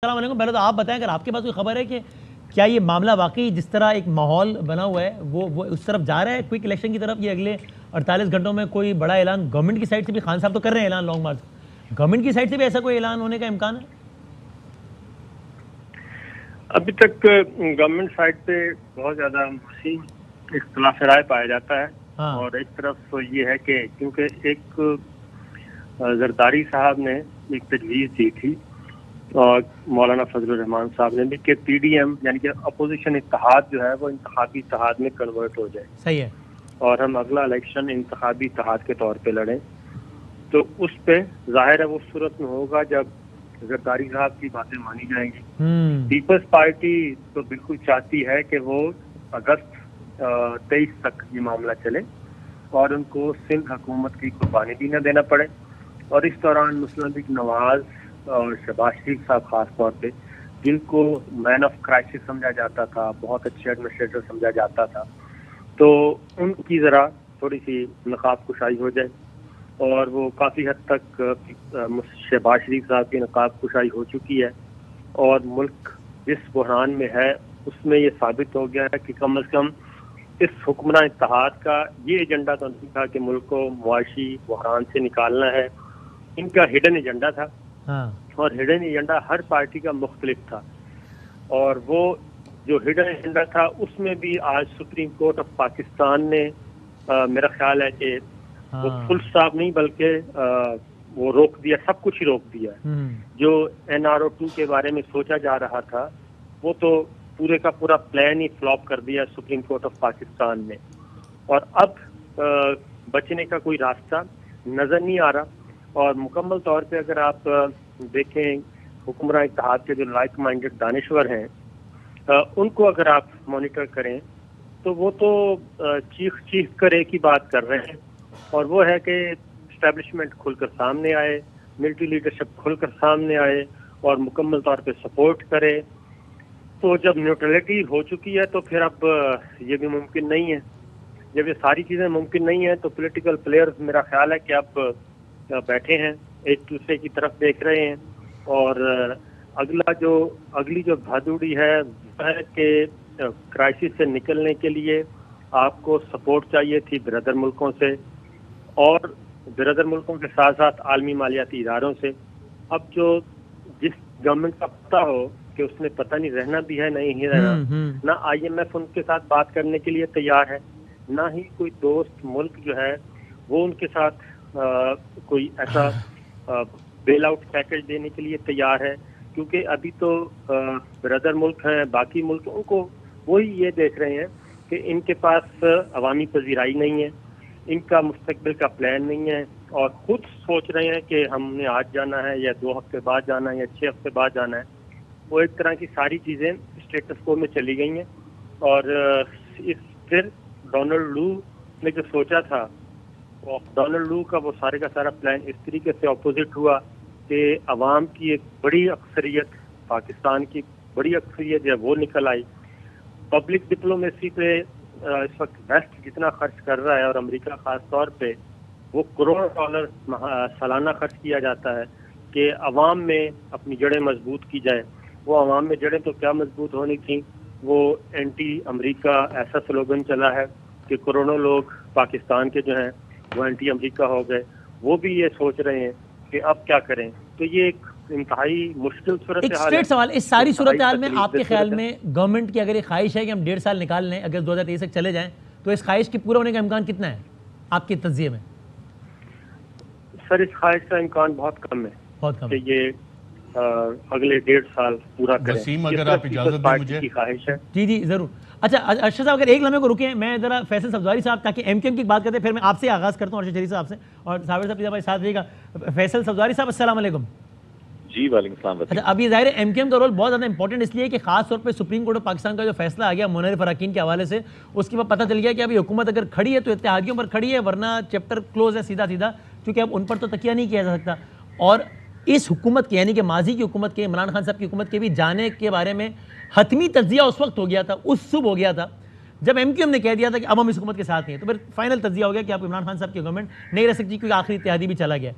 السلام علیکم. پہلے تو آپ بتائیں اگر آپ کے پاس کوئی خبر ہے کہ کیا یہ معاملہ واقعی جس طرح ایک ماحول بنا ہوا ہے وہ اس طرف جا رہا ہے کوئک الیکشن کی طرف؟ یہ اگلے 48 گھنٹوں میں کوئی بڑا اعلان گورنمنٹ کی سائٹ سے بھی، خان صاحب تو کر رہے ہیں اعلان لانگ مارچ، گورنمنٹ کی سائٹ سے بھی ایسا کوئی اعلان ہونے کا امکان ہے؟ ابھی تک گورنمنٹ سائٹ پہ بہت زیادہ وسیع اختلاف رائے پایا جاتا ہے. اور ایک طرف یہ ہے کہ کیونکہ ایک زرداری صاحب نے ایک تجویز دی تھی اور مولانا فضل الرحمان صاحب نے بھی کہ پی ڈی ایم یعنی کہ اپوزیشن اتحاد جو ہے وہ انتخابی اتحاد میں کنورٹ ہو جائے. صحیح ہے. اور ہم اگلا الیکشن انتخابی اتحاد کے طور پہ لڑیں. تو اس پہ ظاہر ہے وہ صورت میں ہوگا جب زرداری صاحب کی باتیں مانی جائیں گی. پیپلز پارٹی تو بالکل چاہتی ہے کہ وہ اگست 23 تک یہ معاملہ چلے اور ان کو سندھ حکومت کی قربانی بھی نہ دینا پڑے. اور اس دوران مسلم لیگ نواز اور شہباز شریف صاحب خاص طور پہ جن کو مین آف کرائسس سمجھا جاتا تھا، بہت اچھے ایڈمنسٹریٹر سمجھا جاتا تھا، تو ان کی ذرا تھوڑی سی نقاب کشائی ہو جائے. اور وہ کافی حد تک شہباز شریف صاحب کی نقاب کشائی ہو چکی ہے اور ملک جس بحران میں ہے اس میں یہ ثابت ہو گیا ہے کہ کم از کم اس حکمراں اتحاد کا یہ ایجنڈا تو نہیں تھا کہ ملک کو معاشی بحران سے نکالنا ہے. ان کا ہڈن ایجنڈا تھا اور ہڈن ایجنڈا ہر پارٹی کا مختلف تھا. اور وہ جو ہڈن ایجنڈا تھا اس میں بھی آج سپریم کورٹ آف پاکستان نے میرا خیال ہے کہ وہ فل سٹاپ نہیں بلکہ وہ روک دیا، سب کچھ ہی روک دیا. جو NRO2 کے بارے میں سوچا جا رہا تھا وہ تو پورے کا پورا پلان ہی فلاپ کر دیا سپریم کورٹ آف پاکستان نے. اور اب بچنے کا کوئی راستہ نظر نہیں آ رہا. اور مکمل طور پہ اگر آپ دیکھیں حکمراں اتحاد کے جو لائک مائنڈڈ دانشور ہیں ان کو اگر آپ مانیٹر کریں تو وہ تو چیخ کر ایک ہی بات کر رہے ہیں اور وہ ہے کہ اسٹیبلشمنٹ کھل کر سامنے آئے، ملٹری لیڈرشپ کھل کر سامنے آئے اور مکمل طور پہ سپورٹ کرے. تو جب نیوٹرلٹی ہو چکی ہے تو پھر اب یہ بھی ممکن نہیں ہے. جب یہ ساری چیزیں ممکن نہیں ہیں تو پولیٹیکل پلیئرز میرا خیال ہے کہ اب بیٹھے ہیں ایک دوسرے کی طرف دیکھ رہے ہیں. اور اگلی جو بھادوڑی ہے وہ ہے کہ کرائسس سے نکلنے کے لیے آپ کو سپورٹ چاہیے تھی بردر ملکوں سے اور بردر ملکوں کے ساتھ ساتھ عالمی مالیاتی اداروں سے. اب جو جس گورنمنٹ کا پتہ ہو کہ اس نے پتہ نہیں رہنا بھی ہے نہیں رہنا، نہ IMF ان کے ساتھ بات کرنے کے لیے تیار ہے، نہ ہی کوئی دوست ملک جو ہے وہ ان کے ساتھ کوئی ایسا بیل آؤٹ پیکج دینے کے لیے تیار ہے. کیونکہ ابھی تو بردر ملک ہیں، باقی ملک ان کو وہی یہ دیکھ رہے ہیں کہ ان کے پاس عوامی پذیرائی نہیں ہے، ان کا مستقبل کا پلان نہیں ہے اور خود سوچ رہے ہیں کہ ہم نے آج جانا ہے یا 2 ہفتے بعد جانا ہے یا 6 ہفتے بعد جانا ہے. وہ ایک طرح کی ساری چیزیں اسٹیٹس کو میں چلی گئی ہیں. اور پھر ڈونلڈ لو نے جو سوچا تھا، ڈونلڈ لو کا وہ سارے کا سارا پلان اس طریقے سے اپوزٹ ہوا کہ عوام کی ایک بڑی اکثریت، پاکستان کی بڑی اکثریت جو ہے وہ نکل آئی. پبلک ڈپلومیسی پہ اس وقت ویسٹ جتنا خرچ کر رہا ہے اور امریکہ خاص طور پہ وہ $1 سالانہ خرچ کیا جاتا ہے کہ عوام میں اپنی جڑیں مضبوط کی جائیں. وہ عوام میں جڑیں تو کیا مضبوط ہونی تھیں، وہ اینٹی امریکہ ایسا سلوگن چلا ہے کہ کروڑوں لوگ پاکستان کے جو ہیں وہ اینٹی امریکہ ہو گئے. وہ بھی یہ سوچ رہے ہیں کہ اب کیا کریں. تو یہ ایک انتہائی مشکل صورتحال ہے. سوال، اس ساری صورتحال میں آپ کے خیال میں گورنمنٹ کی اگر یہ خواہش ہے کہ ہم 1.5 سال نکال لیں، اگر 2023 تک چلے جائیں، تو اس خواہش کے پورا ہونے کا امکان کتنا ہے آپ کے تجزیے میں؟ سر اس خواہش کا امکان بہت کم ہے کہ یہ اگلے 1.5 سال پورا کریں. وسیم اگر آپ اجازت دیں مجھے. کی خواہش ہے. جی ضرور. اچھا ارشد صاحب اگر ایک لمحے کو رکیں، میں ذرا فیصل سبزواری صاحب تاکہ MQM کی بات کرتے ہیں، پھر میں آپ سے آغاز کرتا ہوں ارشد شریف صاحب سے اور صابر صاحب بھائی ساتھ رہیے گا. فیصل سبزواری صاحب السلام علیکم. جی وعلیکم السلام. اچھا اب یہ ظاہر ہے MQM کا رول بہت زیادہ امپورٹنٹ اس لیے کہ خاص طور پہ سپریم کورٹ آف پاکستان کا جو فیصلہ آ گیا منیر اراکین کے حوالے سے، اس کے بعد پتہ چل گیا کہ ابھی حکومت اگر کھڑی ہے تو اتحادیوں پر کھڑی ہے، ورنہ چیپٹر کلوز ہے سیدھا کیونکہ اب ان پر تو تکیہ نہیں کیا جا سکتا. اور اس حکومت کے یعنی کہ ماضی کی حکومت کے، عمران خان صاحب کی حکومت کے بھی جانے کے بارے میں حتمی تجزیہ اس وقت ہو گیا تھا، اس صبح ہو گیا تھا جب MQM نے کہہ دیا تھا کہ اب ہم اس حکومت کے ساتھ ہیں. تو پھر فائنل تجزیہ ہو گیا کہ اب عمران خان صاحب کی گورنمنٹ نہیں رہ سکتی کیونکہ آخری اتحادی بھی چلا گیا.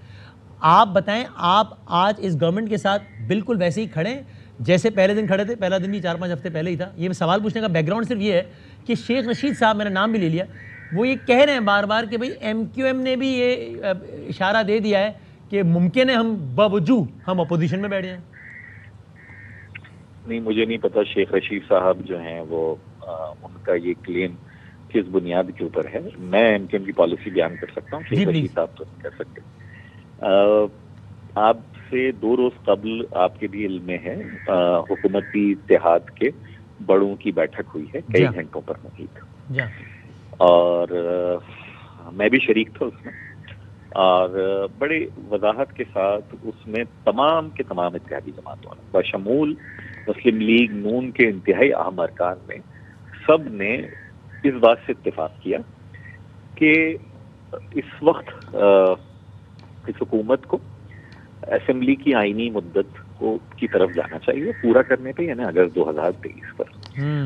آپ بتائیں، آپ آج اس گورنمنٹ کے ساتھ بالکل ویسے ہی کھڑے ہیں جیسے پہلے دن کھڑے تھے, پہلا دن بھی 4-5 ہفتے پہلے ہی تھا. یہ سوال پوچھنے کا بیک گراؤنڈ صرف یہ ہے کہ شیخ رشید صاحب, میرا نام بھی لے لیا, وہ یہ کہہ رہے ہیں بار بار کہ بھئی ایم کیو ایم نے بھی یہ اشارہ دے دیا ہے کہ ممکن ہے ہم باوجود ہم اپوزیشن میں بیٹھ جائیں. نہیں, مجھے نہیں پتا شیخ رشید صاحب جو ہیں وہ ان کا یہ کلیم کس بنیاد کے اوپر ہے. میں ایم کیو ایم کی پالیسی بیان کر سکتا ہوں, شیخ رشید صاحب تو نہیں کر سکتے. آپ سے 2 روز قبل آپ کے بھی علم میں ہے حکومتی اتحاد کے بڑوں کی بیٹھک ہوئی ہے, کئی گھنٹوں پر محیط, اور میں بھی شریک تھا اس میں, اور بڑے وضاحت کے ساتھ اس میں تمام کے تمام اتحادی جماعتوں نے بشمول مسلم لیگ نون کے انتہائی اہم ارکان میں سب نے اس بات سے اتفاق کیا کہ اس وقت اس حکومت کو اسمبلی کی آئینی مدت کی طرف جانا چاہیے پورا کرنے پہ, یعنی اگست 2023 پر.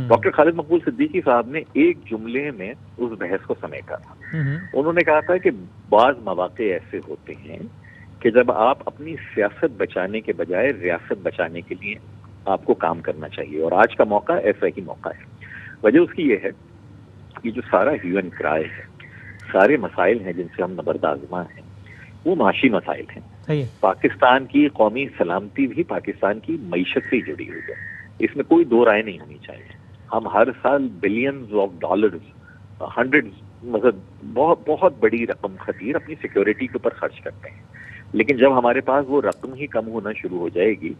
ڈاکٹر خالد مقبول صدیقی صاحب نے ایک جملے میں اس بحث کو سمیٹا تھا. انہوں نے کہا تھا کہ بعض مواقع ایسے ہوتے ہیں کہ جب آپ اپنی سیاست بچانے کے بجائے ریاست بچانے کے لیے آپ کو کام کرنا چاہیے, اور آج کا موقع ایسا ہی موقع ہے. وجہ اس کی یہ ہے کہ جو سارا ہیو اینڈ کرائے ہے, سارے مسائل ہیں جن سے ہم نبردآزما ہیں, وہ معاشی مسائل ہیں. پاکستان کی قومی سلامتی بھی پاکستان کی معیشت سے جڑی ہوئی ہے, اس میں کوئی 2 رائے نہیں ہونی چاہیے. ہم ہر سال بلینز آف ڈالرز, مطلب بہت بڑی رقم خطیر اپنی سیکیورٹی کے اوپر خرچ کرتے ہیں, لیکن جب ہمارے پاس وہ رقم ہی کم ہونا شروع ہو جائے گی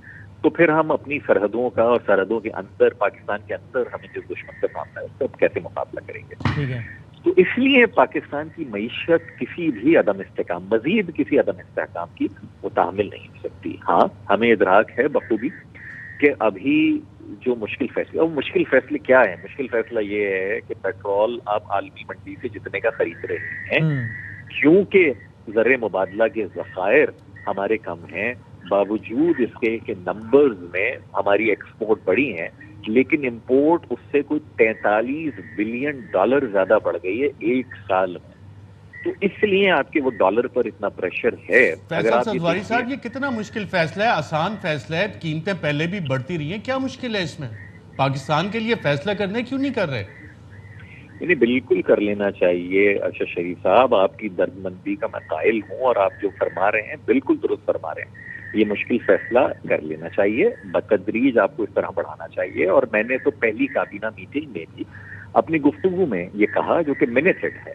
تو پھر ہم اپنی سرحدوں کا اور سرحدوں کے اندر پاکستان کے اندر ہمیں جس دشمن کا سامنا ہے اس کا کیسے مقابلہ کریں گے. تو اس لیے پاکستان کی معیشت کسی بھی عدم استحکام, مزید کسی عدم استحکام کی متحمل نہیں ہو سکتی. ہاں, ہمیں ادراک ہے بخوبی کہ ابھی جو مشکل فیصلے, اور مشکل فیصلے کیا ہے؟ مشکل فیصلہ یہ ہے کہ پیٹرول آپ عالمی منڈی سے جتنے کا خرید رہے ہیں, کیونکہ زر مبادلہ کے ذخائر ہمارے کم ہیں, باوجود اس کے کہ نمبرز میں ہماری ایکسپورٹ بڑی ہیں, لیکن امپورٹ اس سے کوئی 43 بلین ڈالر زیادہ بڑھ گئی ہے 1 سال میں. تو اس لیے آپ کے وہ ڈالر پر اتنا پریشر ہے. فیصل سدواری صاحب, یہ کتنا مشکل فیصلہ ہے؟ آسان فیصلہ ہے, قیمتیں پہلے بھی بڑھتی رہی ہیں, کیا مشکل ہے اس میں؟ پاکستان کے لیے فیصلہ کرنے کیوں نہیں کر رہے؟ یعنی بالکل کر لینا چاہیے ارشد شریف صاحب, آپ کی دردمندی کا میں قائل ہوں, اور آپ جو فرما رہے ہیں بالکل درست فرما رہے ہیں. یہ مشکل فیصلہ کر لینا چاہیے, بتدریج آپ کو اس طرح بڑھانا چاہیے. اور میں نے تو پہلی کابینہ میٹنگ میں بھی اپنی گفتگو میں یہ کہا, جو کہ منیٹڈ ہے,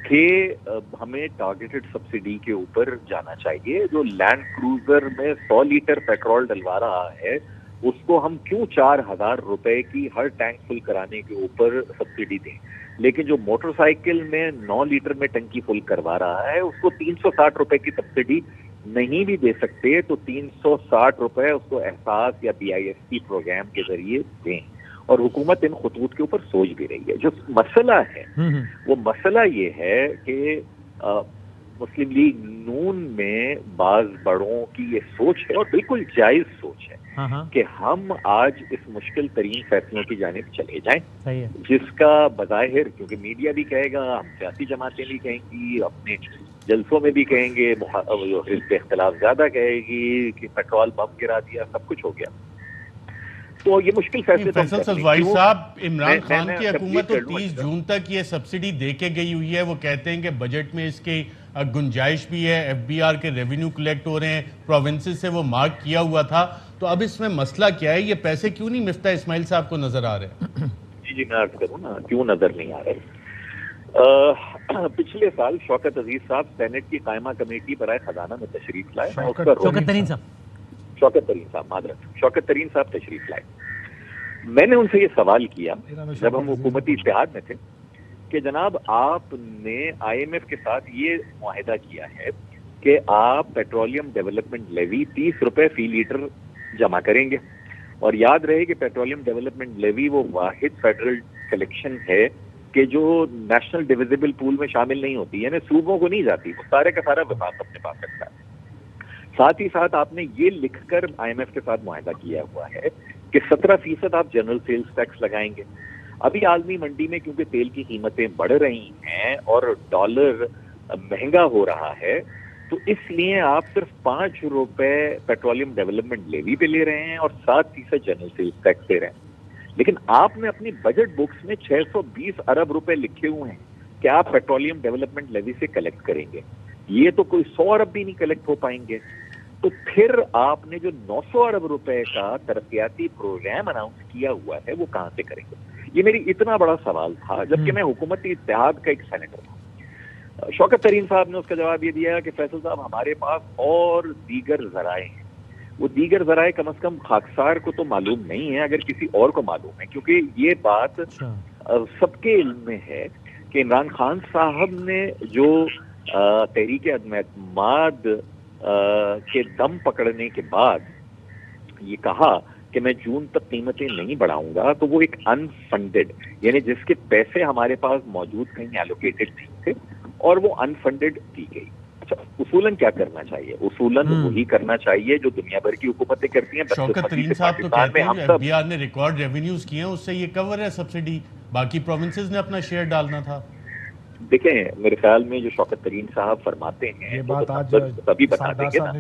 کہ ہمیں ٹارگیٹڈ سبسڈی کے اوپر جانا چاہیے. جو لینڈ کروزر میں 100 لیٹر پیٹرول ڈلوا رہا ہے اس کو ہم کیوں 4,000 روپے کی ہر ٹینک فل کرانے کے اوپر سبسڈی دیں, لیکن جو موٹر سائیکل میں 9 لیٹر میں ٹنکی فل کروا رہا ہے اس کو 360 روپے کی سبسڈی نہیں بھی دے سکتے, تو 360 روپے اس کو احساس یا BISP پروگرام کے ذریعے دیں. اور حکومت ان خطوط کے اوپر سوچ بھی رہی ہے. جو مسئلہ ہے وہ مسئلہ یہ ہے کہ مسلم لیگ نون میں بعض بڑوں کی یہ سوچ ہے, اور بالکل جائز سوچ ہے, کہ ہم آج اس مشکل ترین فیصلوں کی جانب چلے جائیں, جس کا بظاہر, کیونکہ میڈیا بھی کہے گا, ہم سیاسی جماعتیں بھی کہیں گی, اپنے جلسوں میں بھی کہیں گے, حزب اختلاف زیادہ کہے گی کہ پیٹرول بم گرا دیا, سب کچھ ہو گیا. تو یہ مشکل فیصلے. فیصل سدواری صاحب, عمران خان کی حکومت تو 30 جون تک یہ سبسڈی دے کے گئی ہوئی ہے. وہ کہتے ہیں کہ بجٹ میں اس کی گنجائش بھی ہے, FBR کے ریونیو کلیکٹ ہو رہے ہیں, پروونسز سے وہ مارک کیا ہوا تھا. تو اب اس میں مسئلہ کیا ہے؟ یہ پیسے کیوں نہیں مفتاح اسماعیل صاحب کو نظر آ رہے؟ جی میں عرض کروں نا, کیوں نظر نہیں آ رہے. پچھلے سال شوکت عزیز صاحب سینٹ کی قائمہ کمیٹی برائے خزانہ میں تشریف لائے. شوکت ترین صاحب تشریف لائے. میں نے ان سے یہ سوال کیا جب ہم حکومتی اتحاد میں تھے کہ جناب آپ نے IMF کے ساتھ یہ معاہدہ کیا ہے کہ آپ پیٹرولیم ڈیولپمنٹ لیوی 30 روپے فی لیٹر جمع کریں گے, اور یاد رہے کہ پیٹرولیم ڈیولپمنٹ لیوی وہ واحد فیڈرل کلیکشن ہے کہ جو نیشنل ڈیویزیبل پول میں شامل نہیں ہوتی, یعنی صوبوں کو نہیں جاتی, وہ سارے کا سارا وفاق اپنے پاس رکھتا ہے. ساتھ ہی ساتھ آپ نے یہ لکھ کر IMF کے ساتھ معاہدہ کیا ہوا ہے کہ 17% آپ جنرل سیلز ٹیکس لگائیں گے. ابھی عالمی منڈی میں کیونکہ تیل کی قیمتیں بڑھ رہی ہیں اور ڈالر مہنگا ہو رہا ہے, تو اس لیے آپ صرف 5 روپے پیٹرولیم ڈیولپمنٹ لیوی پہ لے رہے ہیں اور 7% جنرل سیلز ٹیکس دے رہے ہیں، لیکن آپ نے اپنی بجٹ بکس میں 620 ارب روپے لکھے ہوئے ہیں کہ آپ پیٹرولیم ڈیولپمنٹ لیوی سے کلیکٹ کریں گے، یہ تو کوئی 100 ارب بھی نہیں کلیکٹ ہو پائیں گے، تو پھر آپ نے جو 900 ارب روپے کا ترقیاتی پروگرام اناؤنس کیا ہوا ہے وہ کہاں سے کریں گے؟ یہ میری اتنا بڑا سوال تھا جبکہ میں حکومتی اتحاد کا ایک سینیٹر تھا۔ شوکت ترین صاحب نے اس کا جواب یہ دیا کہ فیصل صاحب ہمارے پاس اور دیگر ذرائع ہیں، وہ دیگر ذرائع کم از کم خاکسار کو تو معلوم نہیں ہے، اگر کسی اور کو معلوم ہے، کیونکہ یہ بات سب کے علم میں ہے کہ عمران خان صاحب نے جو تحریک عدم اعتماد کے دم پکڑنے کے بعد یہ کہا کہ میں جون تک قیمتیں نہیں بڑھاؤں گا، تو وہ ایک انفنڈڈ، یعنی جس کے پیسے ہمارے پاس موجود کہیں ایلوکیٹڈ تھے اور وہ انفنڈڈ دی گئی۔ اچھا، اصولاً کیا کرنا چاہیے؟ اصولاً وہی کرنا چاہیے جو دنیا بھر کی حکومتیں کرتی ہیں۔ شوکت ترین صاحب تو کہتے ہیں جو ایف بی آر نے ریکارڈ ریونیوز کیے ہیں اس سے یہ کور ہے سبسڈی، باقی پروونسز نے اپنا شیئر ڈالنا تھا۔ دیکھیں میرے خیال میں جو شوکت ترین صاحب فرماتے ہیں تبھی بتا دیں گے نا،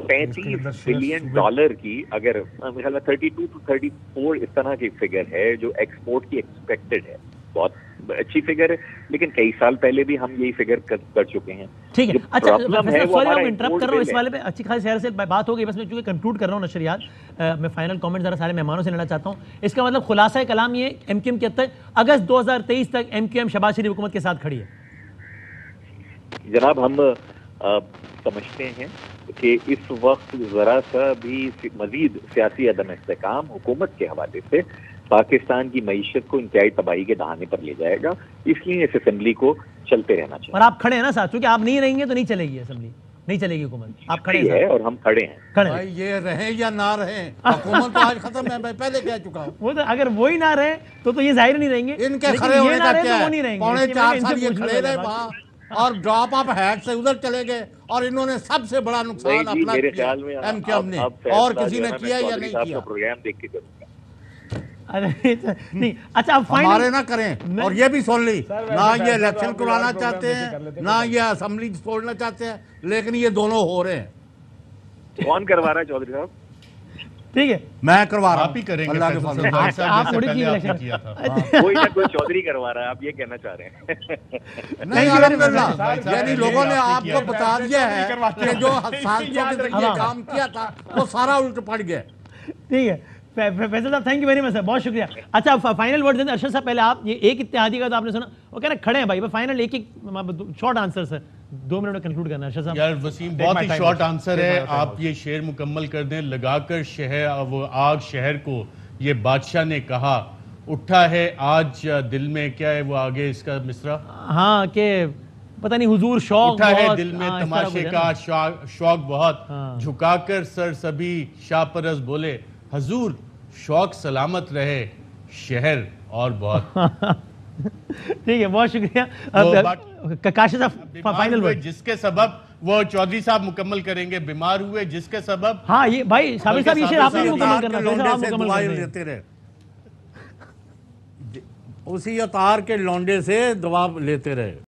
$35 بلین کی اگر میرے خیال میں 32 to 34 اس طرح کی فگر ہے جو ایکسپورٹ کی ایکسپیکٹڈ ہے، بہت اچھی فگر ہے، لیکن کئی سال پہلے بھی ہم یہی فگر کر چکے ہیں۔ ٹھیک ہے، اچھا سوری میں انٹرپٹ کر رہا ہوں، اس والے پہ اچھی خاصی شہر سے بات ہو گئی، بس میں چونکہ کنکلوڈ کر رہا ہوں نشریات، میں فائنل کامنٹ ذرا سارے مہمانوں سے لینا چاہتا ہوں۔ اس کا مطلب خلاصہ کلام یہ ایم کیو ایم کہتا ہے اگست 2023 تک ایم کیو ایم شہباز شریف حکومت کے ساتھ کھڑی ہے۔ جناب ہم سمجھتے ہیں کہ اس وقت ذرا سا بھی مزید سیاسی عدم استحکام حکومت کے حوالے سے پاکستان کی معیشت کو انتہائی تباہی کے دہانے پر لے جائے گا، اس لیے اس اسمبلی کو چلتے رہنا چاہیے۔ اور آپ کھڑے ہیں نا ساتھ، چونکہ آپ نہیں رہیں گے تو نہیں چلے گی اسمبلی، نہیں چلے گی حکومت، آپ کھڑے ہیں اور ہم کھڑے ہیں۔ بھائی یہ رہیں یا نہ رہیں، حکومت تو آج ختم ہے، میں پہلے کہہ چکا ہوں۔ وہ تو اگر وہی نہ رہے تو یہ ظاہر نہیں رہیں گے، ان کے کھڑے ہونے کا کیا ہے؟ 4.5 سال یہ کھڑے رہے وہاں اور ڈراپ آف ہیڈ سے ادھر چلے گئے، اور انہوں نے سب سے بڑا نقصان اپنا کیا ایم کیو ایم نے، اور کسی نے کیا یا نہیں کیا؟ پروگرام دیکھ کے کروں گا۔ نہیں اچھا آپ ہمارے نہ کریں، اور یہ بھی سن لی، نہ یہ الیکشن کرانا چاہتے ہیں نہ یہ اسمبلی چھوڑنا چاہتے ہیں، لیکن یہ دونوں ہو رہے ہیں۔ کون کروا رہا ہے چودھری صاحب؟ ٹھیک ہے میں کروا رہا آپ ہی کریں گے اللہ کے فیصل فضل صاحب، سے۔ جیسے پہلے آپ نے کیا تھا۔ کوئی نہ کوئی چودھری کروا رہا ہے، آپ یہ کہنا چاہ رہے ہیں؟ نہیں الحمدللہ، یعنی لوگوں نے آپ کو بتا دیا ہے کہ جو حساسیتوں کے ذریعے کام کیا تھا وہ سارا الٹ پڑ گیا۔ ٹھیک ہے فیصل صاحب، تھینک یو ویری مچ سر، بہت شکریہ۔ اچھا فائنل ورڈ دیں ارشد صاحب، پہلے آپ یہ ایک اتحادی کا تو آپ نے سنا، وہ کہہ رہے کھڑے ہیں بھائی، فائنل ایک شارٹ آنسر سر، 2 منٹ میں کنکلوڈ کرنا ہے ارشد صاحب۔ یار وسیم بہت ہی شارٹ آنسر ہے، آپ یہ شعر مکمل کر دیں۔ لگا کر شہر وہ آگ شہر کو، یہ بادشاہ نے کہا، اٹھا ہے آج دل میں، کیا ہے وہ آگے اس کا مصرع؟ ہاں کہ پتہ نہیں حضور شوق اٹھا ہے دل میں تماشے کا شوق بہت، جھکا کر سر سبھی شاہ پرست بولے، حضور شوق سلامت رہے شہر اور بہت۔ ٹھیک ہے، بہت شکریہ کاشف صاحب، فائنل ورڈ۔ جس کے سبب وہ چودھری صاحب مکمل کریں گے، بیمار ہوئے جس کے سبب۔ ہاں یہ بھائی صابر صاحب یہ شعر آپ نے مکمل کرنا ہے، اسی اتار کے لونڈے سے دعا لیتے رہے۔